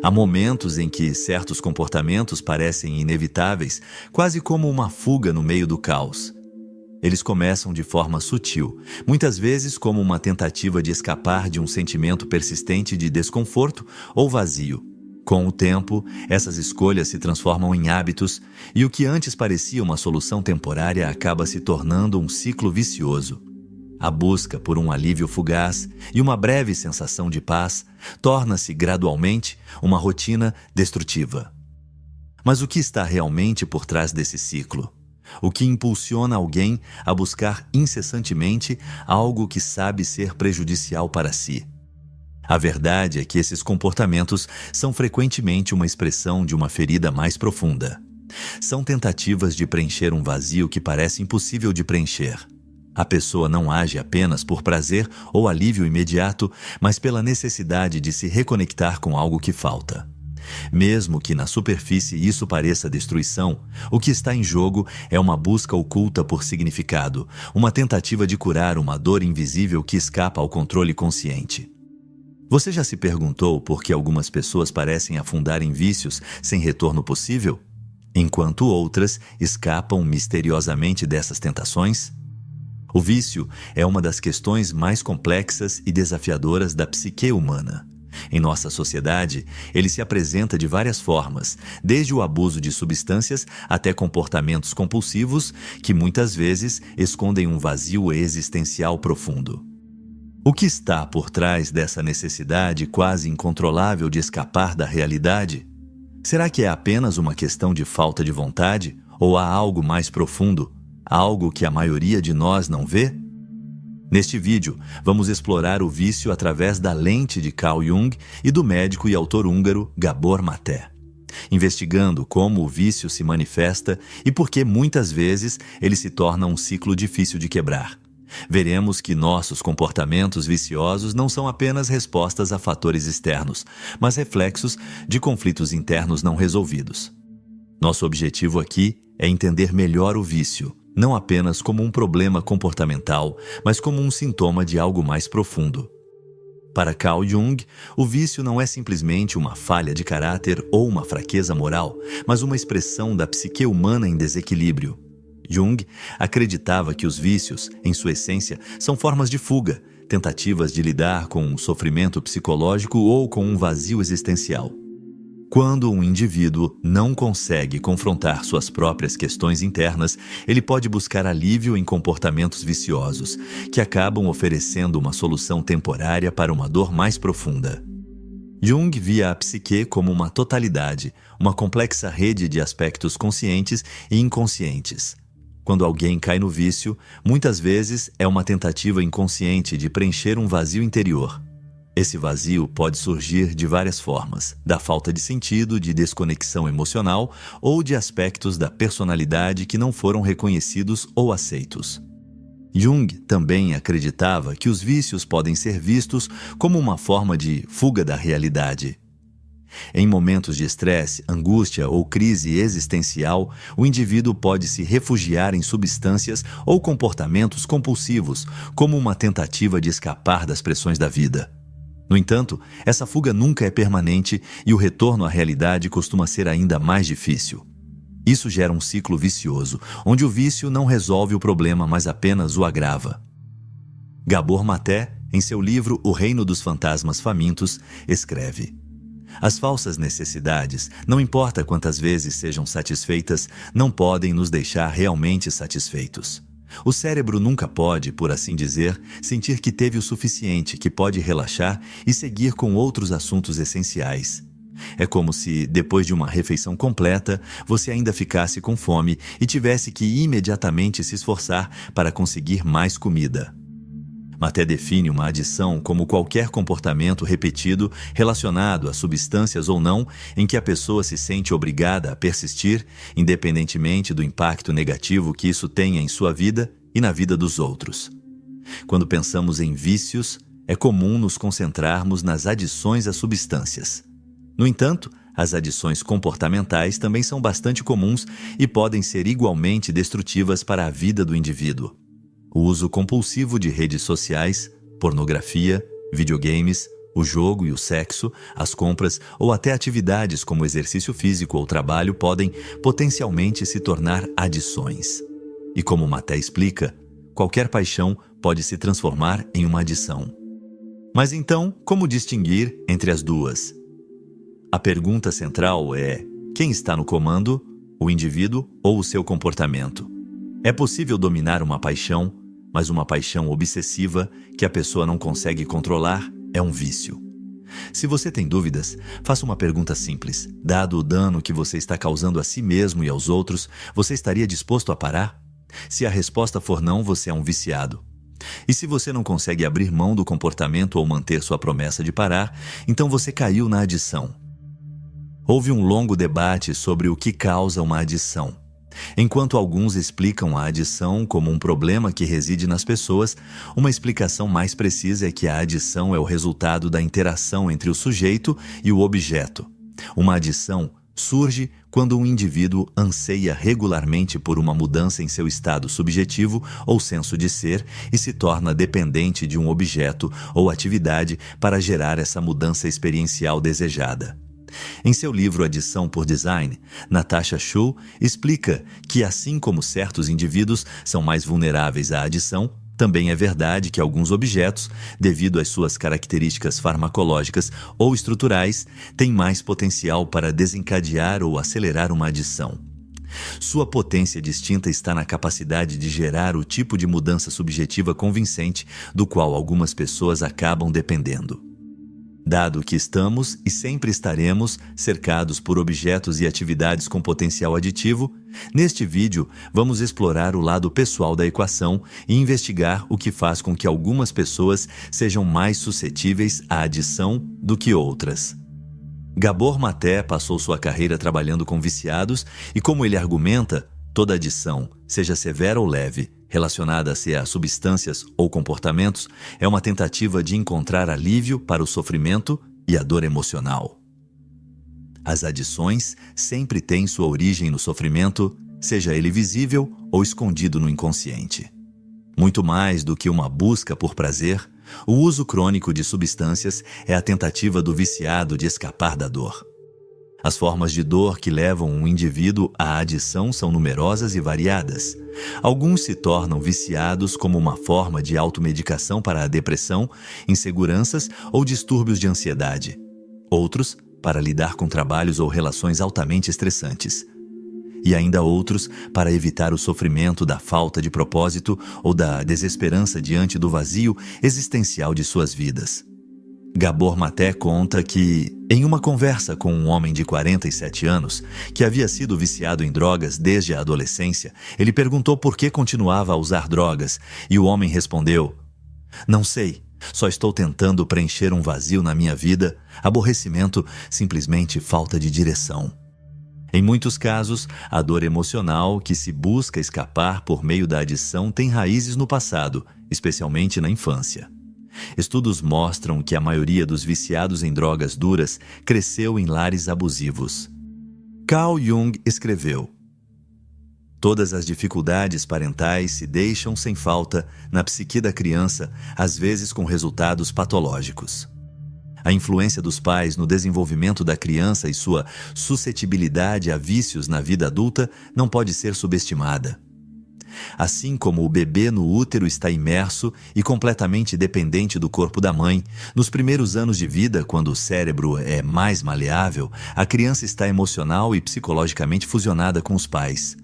Há momentos em que certos comportamentos parecem inevitáveis, quase como uma fuga no meio do caos. Eles começam de forma sutil, muitas vezes como uma tentativa de escapar de um sentimento persistente de desconforto ou vazio. Com o tempo, essas escolhas se transformam em hábitos e o que antes parecia uma solução temporária acaba se tornando um ciclo vicioso. A busca por um alívio fugaz e uma breve sensação de paz torna-se gradualmente uma rotina destrutiva. Mas o que está realmente por trás desse ciclo? O que impulsiona alguém a buscar incessantemente algo que sabe ser prejudicial para si? A verdade é que esses comportamentos são frequentemente uma expressão de uma ferida mais profunda. São tentativas de preencher um vazio que parece impossível de preencher. A pessoa não age apenas por prazer ou alívio imediato, mas pela necessidade de se reconectar com algo que falta. Mesmo que na superfície isso pareça destruição, o que está em jogo é uma busca oculta por significado, uma tentativa de curar uma dor invisível que escapa ao controle consciente. Você já se perguntou por que algumas pessoas parecem afundar em vícios sem retorno possível, enquanto outras escapam misteriosamente dessas tentações? O vício é uma das questões mais complexas e desafiadoras da psique humana. Em nossa sociedade, ele se apresenta de várias formas, desde o abuso de substâncias até comportamentos compulsivos que muitas vezes escondem um vazio existencial profundo. O que está por trás dessa necessidade quase incontrolável de escapar da realidade? Será que é apenas uma questão de falta de vontade ou há algo mais profundo? Algo que a maioria de nós não vê? Neste vídeo, vamos explorar o vício através da lente de Carl Jung e do médico e autor húngaro Gabor Maté, investigando como o vício se manifesta e por que muitas vezes ele se torna um ciclo difícil de quebrar. Veremos que nossos comportamentos viciosos não são apenas respostas a fatores externos, mas reflexos de conflitos internos não resolvidos. Nosso objetivo aqui é entender melhor o vício, não apenas como um problema comportamental, mas como um sintoma de algo mais profundo. Para Carl Jung, o vício não é simplesmente uma falha de caráter ou uma fraqueza moral, mas uma expressão da psique humana em desequilíbrio. Jung acreditava que os vícios, em sua essência, são formas de fuga, tentativas de lidar com um sofrimento psicológico ou com um vazio existencial. Quando um indivíduo não consegue confrontar suas próprias questões internas, ele pode buscar alívio em comportamentos viciosos, que acabam oferecendo uma solução temporária para uma dor mais profunda. Jung via a psique como uma totalidade, uma complexa rede de aspectos conscientes e inconscientes. Quando alguém cai no vício, muitas vezes é uma tentativa inconsciente de preencher um vazio interior. Esse vazio pode surgir de várias formas, da falta de sentido, de desconexão emocional ou de aspectos da personalidade que não foram reconhecidos ou aceitos. Jung também acreditava que os vícios podem ser vistos como uma forma de fuga da realidade. Em momentos de estresse, angústia ou crise existencial, o indivíduo pode se refugiar em substâncias ou comportamentos compulsivos, como uma tentativa de escapar das pressões da vida. No entanto, essa fuga nunca é permanente e o retorno à realidade costuma ser ainda mais difícil. Isso gera um ciclo vicioso, onde o vício não resolve o problema, mas apenas o agrava. Gabor Maté, em seu livro O Reino dos Fantasmas Famintos, escreve: as falsas necessidades, não importa quantas vezes sejam satisfeitas, não podem nos deixar realmente satisfeitos. O cérebro nunca pode, por assim dizer, sentir que teve o suficiente, que pode relaxar e seguir com outros assuntos essenciais. É como se, depois de uma refeição completa, você ainda ficasse com fome e tivesse que imediatamente se esforçar para conseguir mais comida. Maté define uma adição como qualquer comportamento repetido relacionado a substâncias ou não, em que a pessoa se sente obrigada a persistir, independentemente do impacto negativo que isso tenha em sua vida e na vida dos outros. Quando pensamos em vícios, é comum nos concentrarmos nas adições às substâncias. No entanto, as adições comportamentais também são bastante comuns e podem ser igualmente destrutivas para a vida do indivíduo. O uso compulsivo de redes sociais, pornografia, videogames, O jogo e o sexo, as compras ou até atividades como exercício físico ou trabalho podem potencialmente se tornar adições. E como Maté explica, qualquer paixão pode se transformar em uma adição. Mas então, como distinguir entre as duas? A pergunta central é: quem está no comando, o indivíduo ou o seu comportamento? É possível dominar uma paixão, mas uma paixão obsessiva que a pessoa não consegue controlar é um vício. Se você tem dúvidas, faça uma pergunta simples. Dado o dano que você está causando a si mesmo e aos outros, você estaria disposto a parar? Se a resposta for não, você é um viciado. E se você não consegue abrir mão do comportamento ou manter sua promessa de parar, então você caiu na adição. Houve um longo debate sobre o que causa uma adição. Enquanto alguns explicam a adição como um problema que reside nas pessoas, uma explicação mais precisa é que a adição é o resultado da interação entre o sujeito e o objeto. Uma adição surge quando um indivíduo anseia regularmente por uma mudança em seu estado subjetivo ou senso de ser e se torna dependente de um objeto ou atividade para gerar essa mudança experiencial desejada. Em seu livro Adição por Design, Natasha Schull explica que, assim como certos indivíduos são mais vulneráveis à adição, também é verdade que alguns objetos, devido às suas características farmacológicas ou estruturais, têm mais potencial para desencadear ou acelerar uma adição. Sua potência distinta está na capacidade de gerar o tipo de mudança subjetiva convincente do qual algumas pessoas acabam dependendo. Dado que estamos e sempre estaremos cercados por objetos e atividades com potencial aditivo, neste vídeo vamos explorar o lado pessoal da equação e investigar o que faz com que algumas pessoas sejam mais suscetíveis à adição do que outras. Gabor Maté passou sua carreira trabalhando com viciados e, como ele argumenta, toda adição, seja severa ou leve, relacionada-se a substâncias ou comportamentos, é uma tentativa de encontrar alívio para o sofrimento e a dor emocional. As adições sempre têm sua origem no sofrimento, seja ele visível ou escondido no inconsciente. Muito mais do que uma busca por prazer, o uso crônico de substâncias é a tentativa do viciado de escapar da dor. As formas de dor que levam um indivíduo à adição são numerosas e variadas. Alguns se tornam viciados como uma forma de automedicação para a depressão, inseguranças ou distúrbios de ansiedade. Outros, para lidar com trabalhos ou relações altamente estressantes. E ainda outros, para evitar o sofrimento da falta de propósito ou da desesperança diante do vazio existencial de suas vidas. Gabor Maté conta que, em uma conversa com um homem de 47 anos, que havia sido viciado em drogas desde a adolescência, ele perguntou por que continuava a usar drogas, e o homem respondeu: "Não sei, só estou tentando preencher um vazio na minha vida, aborrecimento, simplesmente falta de direção." Em muitos casos, a dor emocional que se busca escapar por meio da adição tem raízes no passado, especialmente na infância. Estudos mostram que a maioria dos viciados em drogas duras cresceu em lares abusivos. Carl Jung escreveu: "Todas as dificuldades parentais se deixam sem falta na psique da criança, às vezes com resultados patológicos." A influência dos pais no desenvolvimento da criança e sua suscetibilidade a vícios na vida adulta não pode ser subestimada. Assim como o bebê no útero está imerso e completamente dependente do corpo da mãe, nos primeiros anos de vida, quando o cérebro é mais maleável, a criança está emocional e psicologicamente fusionada com os pais.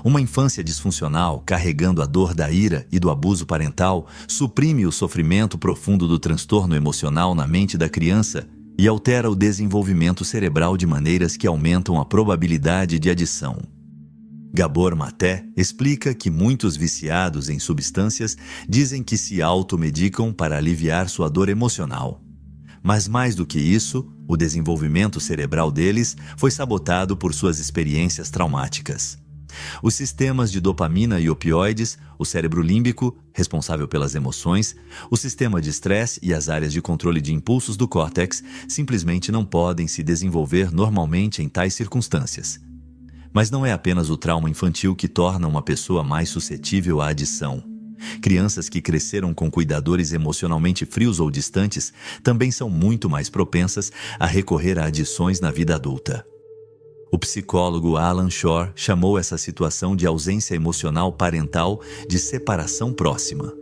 Uma infância disfuncional, carregando a dor da ira e do abuso parental, suprime o sofrimento profundo do transtorno emocional na mente da criança e altera o desenvolvimento cerebral de maneiras que aumentam a probabilidade de adição. Gabor Maté explica que muitos viciados em substâncias dizem que se automedicam para aliviar sua dor emocional. Mas mais do que isso, o desenvolvimento cerebral deles foi sabotado por suas experiências traumáticas. Os sistemas de dopamina e opioides, o cérebro límbico, responsável pelas emoções, o sistema de estresse e as áreas de controle de impulsos do córtex simplesmente não podem se desenvolver normalmente em tais circunstâncias. Mas não é apenas o trauma infantil que torna uma pessoa mais suscetível à adição. Crianças que cresceram com cuidadores emocionalmente frios ou distantes também são muito mais propensas a recorrer a adições na vida adulta. O psicólogo Alan Shore chamou essa situação de ausência emocional parental de separação próxima.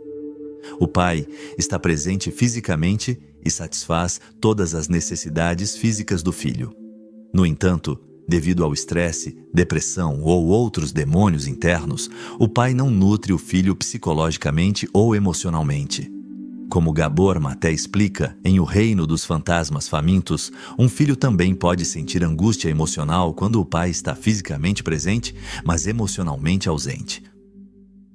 O pai está presente fisicamente e satisfaz todas as necessidades físicas do filho. No entanto, devido ao estresse, depressão ou outros demônios internos, o pai não nutre o filho psicologicamente ou emocionalmente. Como Gabor Maté explica, em O Reino dos Fantasmas Famintos, um filho também pode sentir angústia emocional quando o pai está fisicamente presente, mas emocionalmente ausente.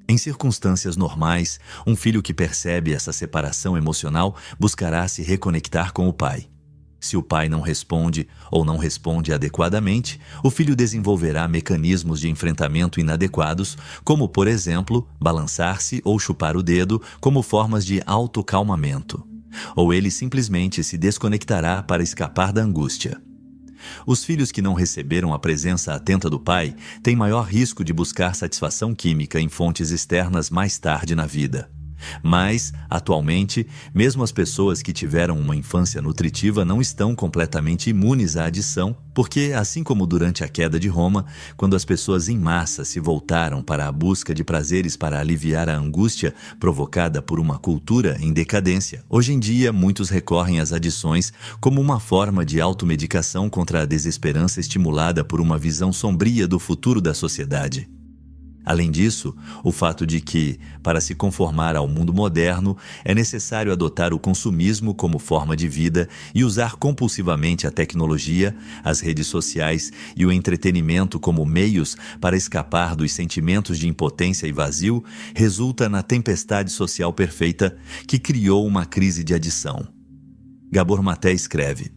Em circunstâncias normais, um filho que percebe essa separação emocional buscará se reconectar com o pai. Se o pai não responde ou não responde adequadamente, o filho desenvolverá mecanismos de enfrentamento inadequados, como, por exemplo, balançar-se ou chupar o dedo como formas de autocalmamento. Ou ele simplesmente se desconectará para escapar da angústia. Os filhos que não receberam a presença atenta do pai têm maior risco de buscar satisfação química em fontes externas mais tarde na vida. Mas, atualmente, mesmo as pessoas que tiveram uma infância nutritiva não estão completamente imunes à adição, porque, assim como durante a queda de Roma, quando as pessoas em massa se voltaram para a busca de prazeres para aliviar a angústia provocada por uma cultura em decadência, hoje em dia muitos recorrem às adições como uma forma de automedicação contra a desesperança estimulada por uma visão sombria do futuro da sociedade. Além disso, o fato de que, para se conformar ao mundo moderno, é necessário adotar o consumismo como forma de vida e usar compulsivamente a tecnologia, as redes sociais e o entretenimento como meios para escapar dos sentimentos de impotência e vazio, resulta na tempestade social perfeita que criou uma crise de adição. Gabor Maté escreve: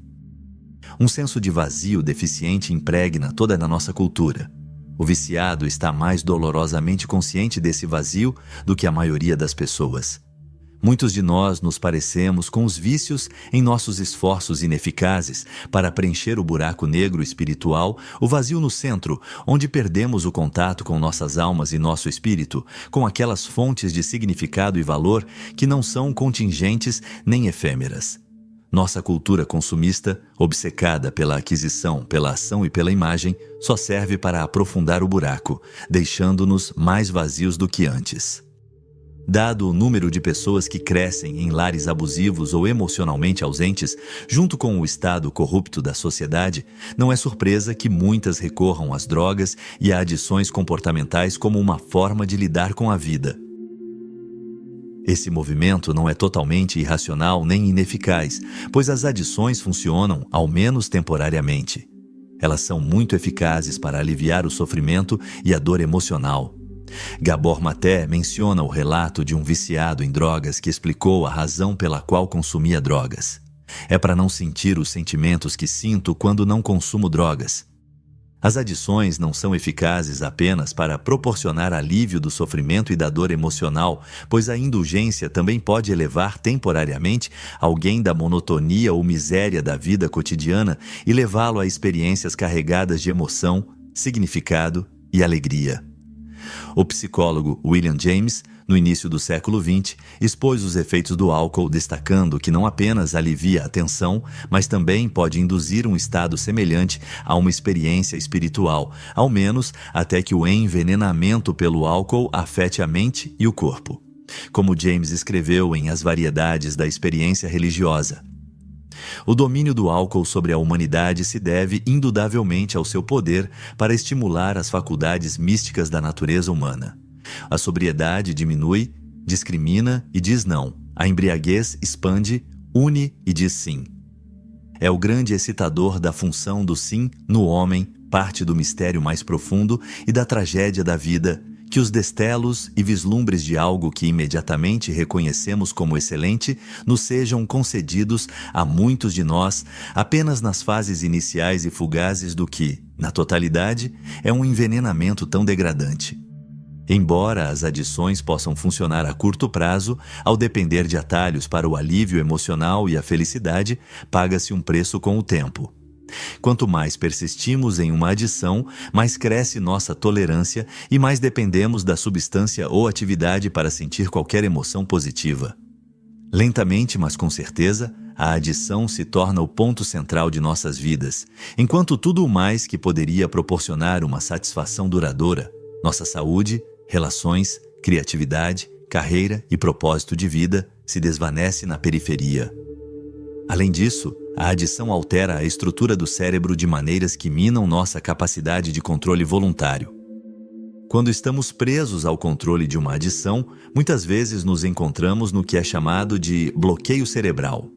um senso de vazio deficiente impregna toda a nossa cultura. O viciado está mais dolorosamente consciente desse vazio do que a maioria das pessoas. Muitos de nós nos parecemos com os vícios em nossos esforços ineficazes para preencher o buraco negro espiritual, o vazio no centro, onde perdemos o contato com nossas almas e nosso espírito, com aquelas fontes de significado e valor que não são contingentes nem efêmeras. Nossa cultura consumista, obcecada pela aquisição, pela ação e pela imagem, só serve para aprofundar o buraco, deixando-nos mais vazios do que antes. Dado o número de pessoas que crescem em lares abusivos ou emocionalmente ausentes, junto com o estado corrupto da sociedade, não é surpresa que muitas recorram às drogas e a adições comportamentais como uma forma de lidar com a vida. Esse movimento não é totalmente irracional nem ineficaz, pois as adições funcionam, ao menos temporariamente. Elas são muito eficazes para aliviar o sofrimento e a dor emocional. Gabor Maté menciona o relato de um viciado em drogas que explicou a razão pela qual consumia drogas. É para não sentir os sentimentos que sinto quando não consumo drogas. As adições não são eficazes apenas para proporcionar alívio do sofrimento e da dor emocional, pois a indulgência também pode elevar temporariamente alguém da monotonia ou miséria da vida cotidiana e levá-lo a experiências carregadas de emoção, significado e alegria. O psicólogo William James, no início do século XX, expôs os efeitos do álcool, destacando que não apenas alivia a tensão, mas também pode induzir um estado semelhante a uma experiência espiritual, ao menos até que o envenenamento pelo álcool afete a mente e o corpo. Como James escreveu em As Variedades da Experiência Religiosa. O domínio do álcool sobre a humanidade se deve indudavelmente ao seu poder para estimular as faculdades místicas da natureza humana. A sobriedade diminui, discrimina e diz não. A embriaguez expande, une e diz sim. É o grande excitador da função do sim no homem, parte do mistério mais profundo e da tragédia da vida, que os destelos e vislumbres de algo que imediatamente reconhecemos como excelente nos sejam concedidos a muitos de nós apenas nas fases iniciais e fugazes do que, na totalidade, é um envenenamento tão degradante. Embora as adições possam funcionar a curto prazo, ao depender de atalhos para o alívio emocional e a felicidade, paga-se um preço com o tempo. Quanto mais persistimos em uma adição, mais cresce nossa tolerância e mais dependemos da substância ou atividade para sentir qualquer emoção positiva. Lentamente, mas com certeza, a adição se torna o ponto central de nossas vidas, enquanto tudo o mais que poderia proporcionar uma satisfação duradoura, nossa saúde, relações, criatividade, carreira e propósito de vida, se desvanece na periferia. Além disso, a adição altera a estrutura do cérebro de maneiras que minam nossa capacidade de controle voluntário. Quando estamos presos ao controle de uma adição, muitas vezes nos encontramos no que é chamado de bloqueio cerebral,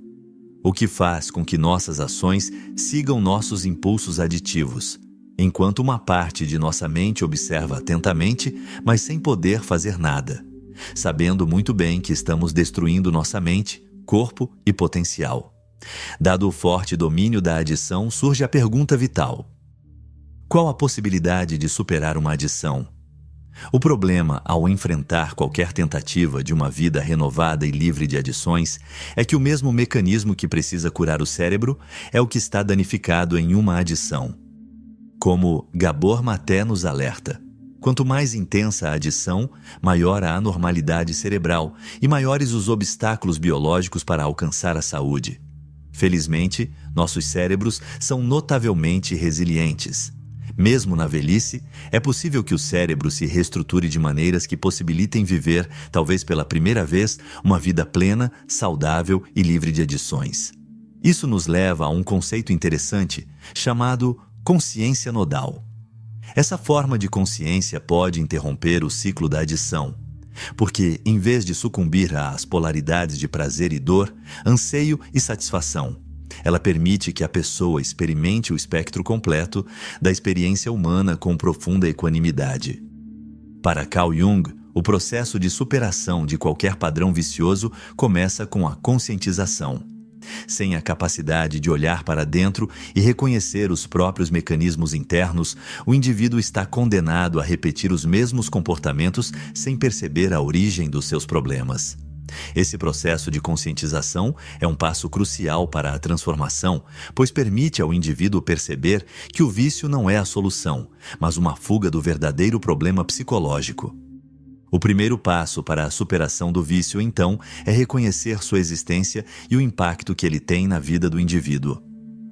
o que faz com que nossas ações sigam nossos impulsos aditivos, enquanto uma parte de nossa mente observa atentamente, mas sem poder fazer nada, sabendo muito bem que estamos destruindo nossa mente, corpo e potencial. Dado o forte domínio da adição, surge a pergunta vital: qual a possibilidade de superar uma adição? O problema ao enfrentar qualquer tentativa de uma vida renovada e livre de adições é que o mesmo mecanismo que precisa curar o cérebro é o que está danificado em uma adição. Como Gabor Maté nos alerta, quanto mais intensa a adição, maior a anormalidade cerebral e maiores os obstáculos biológicos para alcançar a saúde. Felizmente, nossos cérebros são notavelmente resilientes. Mesmo na velhice, é possível que o cérebro se reestruture de maneiras que possibilitem viver, talvez pela primeira vez, uma vida plena, saudável e livre de adições. Isso nos leva a um conceito interessante, chamado consciência nodal. Essa forma de consciência pode interromper o ciclo da adição, porque, em vez de sucumbir às polaridades de prazer e dor, anseio e satisfação, ela permite que a pessoa experimente o espectro completo da experiência humana com profunda equanimidade. Para Carl Jung, o processo de superação de qualquer padrão vicioso começa com a conscientização. Sem a capacidade de olhar para dentro e reconhecer os próprios mecanismos internos, o indivíduo está condenado a repetir os mesmos comportamentos sem perceber a origem dos seus problemas. Esse processo de conscientização é um passo crucial para a transformação, pois permite ao indivíduo perceber que o vício não é a solução, mas uma fuga do verdadeiro problema psicológico. O primeiro passo para a superação do vício, então, é reconhecer sua existência e o impacto que ele tem na vida do indivíduo.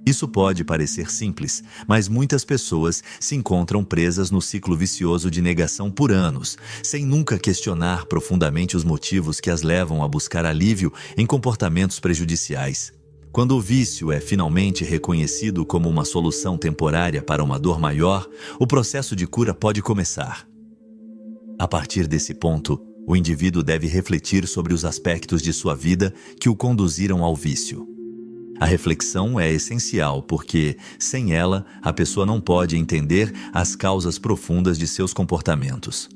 Isso pode parecer simples, mas muitas pessoas se encontram presas no ciclo vicioso de negação por anos, sem nunca questionar profundamente os motivos que as levam a buscar alívio em comportamentos prejudiciais. Quando o vício é finalmente reconhecido como uma solução temporária para uma dor maior, o processo de cura pode começar. A partir desse ponto, o indivíduo deve refletir sobre os aspectos de sua vida que o conduziram ao vício. A reflexão é essencial porque, sem ela, a pessoa não pode entender as causas profundas de seus comportamentos.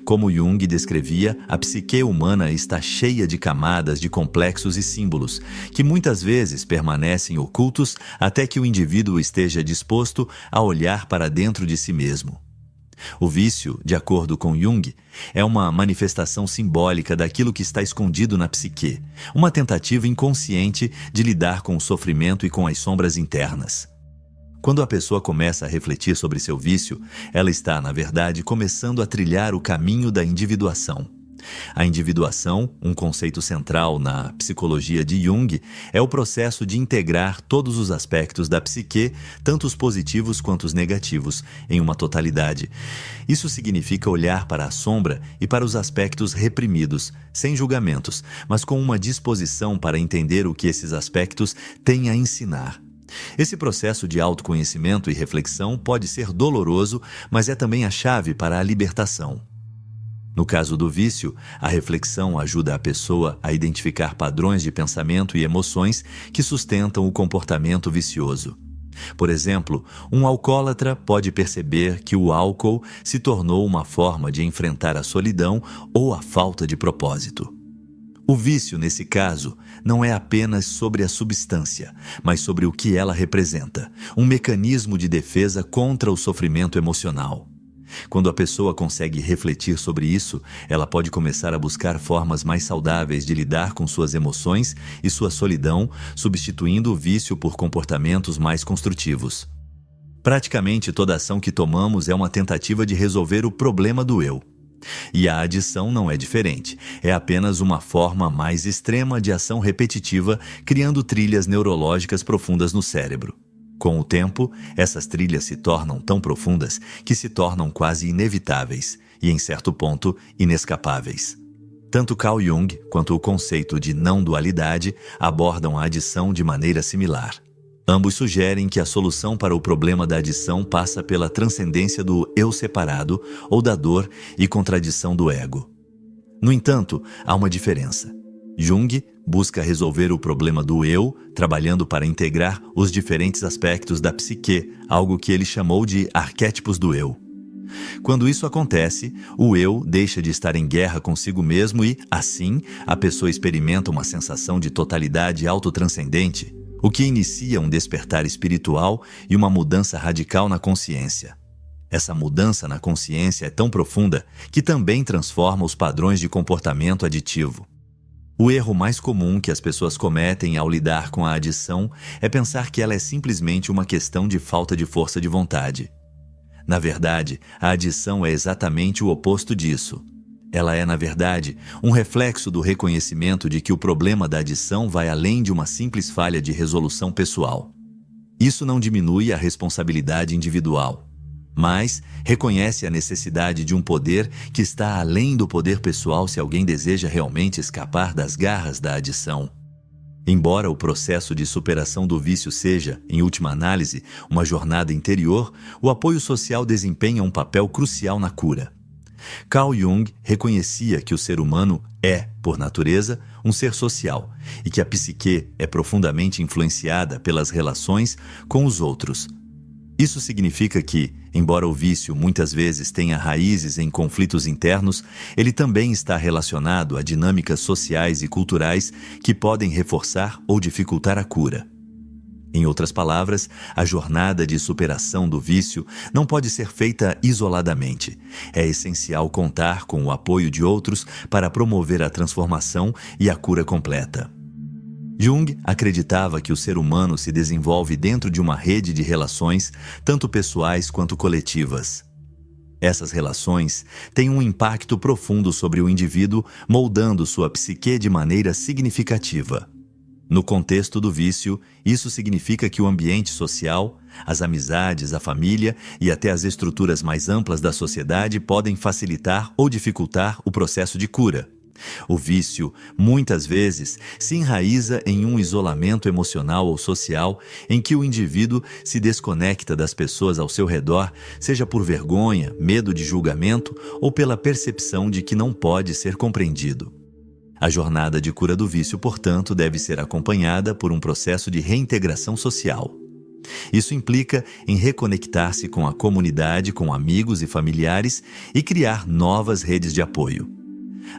Como Jung descrevia, a psique humana está cheia de camadas de complexos e símbolos, que muitas vezes permanecem ocultos até que o indivíduo esteja disposto a olhar para dentro de si mesmo. O vício, de acordo com Jung, é uma manifestação simbólica daquilo que está escondido na psique, uma tentativa inconsciente de lidar com o sofrimento e com as sombras internas. Quando a pessoa começa a refletir sobre seu vício, ela está, na verdade, começando a trilhar o caminho da individuação. A individuação, um conceito central na psicologia de Jung, é o processo de integrar todos os aspectos da psique, tanto os positivos quanto os negativos, em uma totalidade. Isso significa olhar para a sombra e para os aspectos reprimidos, sem julgamentos, mas com uma disposição para entender o que esses aspectos têm a ensinar. Esse processo de autoconhecimento e reflexão pode ser doloroso, mas é também a chave para a libertação. No caso do vício, a reflexão ajuda a pessoa a identificar padrões de pensamento e emoções que sustentam o comportamento vicioso. Por exemplo, um alcoólatra pode perceber que o álcool se tornou uma forma de enfrentar a solidão ou a falta de propósito. O vício, nesse caso, não é apenas sobre a substância, mas sobre o que ela representa, um mecanismo de defesa contra o sofrimento emocional. Quando a pessoa consegue refletir sobre isso, ela pode começar a buscar formas mais saudáveis de lidar com suas emoções e sua solidão, substituindo o vício por comportamentos mais construtivos. Praticamente toda ação que tomamos é uma tentativa de resolver o problema do eu. E a adição não é diferente, é apenas uma forma mais extrema de ação repetitiva, criando trilhas neurológicas profundas no cérebro. Com o tempo, essas trilhas se tornam tão profundas que se tornam quase inevitáveis e, em certo ponto, inescapáveis. Tanto Carl Jung quanto o conceito de não-dualidade abordam a adição de maneira similar. Ambos sugerem que a solução para o problema da adição passa pela transcendência do eu separado ou da dor e contradição do ego. No entanto, há uma diferença. Jung busca resolver o problema do eu, trabalhando para integrar os diferentes aspectos da psique, algo que ele chamou de arquétipos do eu. Quando isso acontece, o eu deixa de estar em guerra consigo mesmo e, assim, a pessoa experimenta uma sensação de totalidade autotranscendente, o que inicia um despertar espiritual e uma mudança radical na consciência. Essa mudança na consciência é tão profunda que também transforma os padrões de comportamento aditivo. O erro mais comum que as pessoas cometem ao lidar com a adição é pensar que ela é simplesmente uma questão de falta de força de vontade. Na verdade, a adição é exatamente o oposto disso. Ela é, na verdade, um reflexo do reconhecimento de que o problema da adição vai além de uma simples falha de resolução pessoal. Isso não diminui a responsabilidade individual, mas reconhece a necessidade de um poder que está além do poder pessoal se alguém deseja realmente escapar das garras da adição. Embora o processo de superação do vício seja, em última análise, uma jornada interior, o apoio social desempenha um papel crucial na cura. Carl Jung reconhecia que o ser humano é, por natureza, um ser social e que a psique é profundamente influenciada pelas relações com os outros. Isso significa que, embora o vício muitas vezes tenha raízes em conflitos internos, ele também está relacionado a dinâmicas sociais e culturais que podem reforçar ou dificultar a cura. Em outras palavras, a jornada de superação do vício não pode ser feita isoladamente. É essencial contar com o apoio de outros para promover a transformação e a cura completa. Jung acreditava que o ser humano se desenvolve dentro de uma rede de relações, tanto pessoais quanto coletivas. Essas relações têm um impacto profundo sobre o indivíduo, moldando sua psique de maneira significativa. No contexto do vício, isso significa que o ambiente social, as amizades, a família e até as estruturas mais amplas da sociedade podem facilitar ou dificultar o processo de cura. O vício, muitas vezes, se enraiza em um isolamento emocional ou social em que o indivíduo se desconecta das pessoas ao seu redor, seja por vergonha, medo de julgamento ou pela percepção de que não pode ser compreendido. A jornada de cura do vício, portanto, deve ser acompanhada por um processo de reintegração social. Isso implica em reconectar-se com a comunidade, com amigos e familiares e criar novas redes de apoio.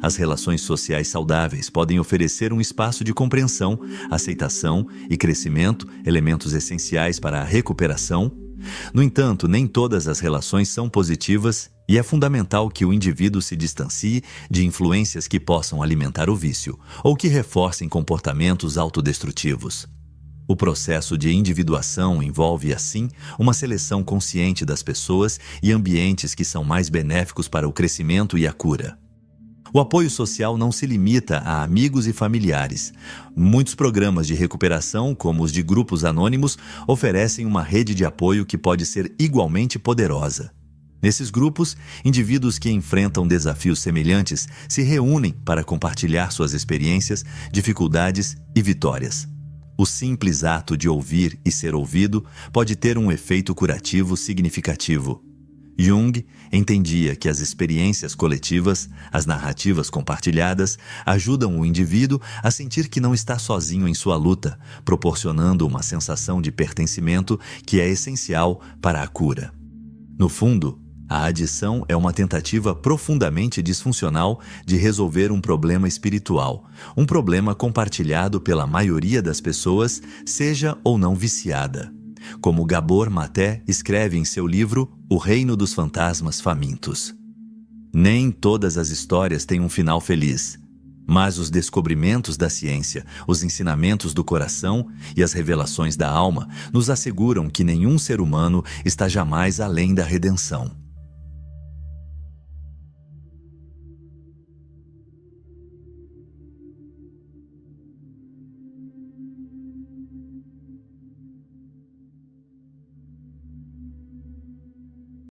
As relações sociais saudáveis podem oferecer um espaço de compreensão, aceitação e crescimento, elementos essenciais para a recuperação. No entanto, nem todas as relações são positivas e é fundamental que o indivíduo se distancie de influências que possam alimentar o vício ou que reforcem comportamentos autodestrutivos. O processo de individuação envolve, assim, uma seleção consciente das pessoas e ambientes que são mais benéficos para o crescimento e a cura. O apoio social não se limita a amigos e familiares. Muitos programas de recuperação, como os de grupos anônimos, oferecem uma rede de apoio que pode ser igualmente poderosa. Nesses grupos, indivíduos que enfrentam desafios semelhantes se reúnem para compartilhar suas experiências, dificuldades e vitórias. O simples ato de ouvir e ser ouvido pode ter um efeito curativo significativo. Jung entendia que as experiências coletivas, as narrativas compartilhadas, ajudam o indivíduo a sentir que não está sozinho em sua luta, proporcionando uma sensação de pertencimento que é essencial para a cura. No fundo, a adição é uma tentativa profundamente disfuncional de resolver um problema espiritual, um problema compartilhado pela maioria das pessoas, seja ou não viciada. como Gabor Maté escreve em seu livro O Reino dos Fantasmas Famintos. Nem todas as histórias têm um final feliz, mas os descobrimentos da ciência, os ensinamentos do coração e as revelações da alma nos asseguram que nenhum ser humano está jamais além da redenção.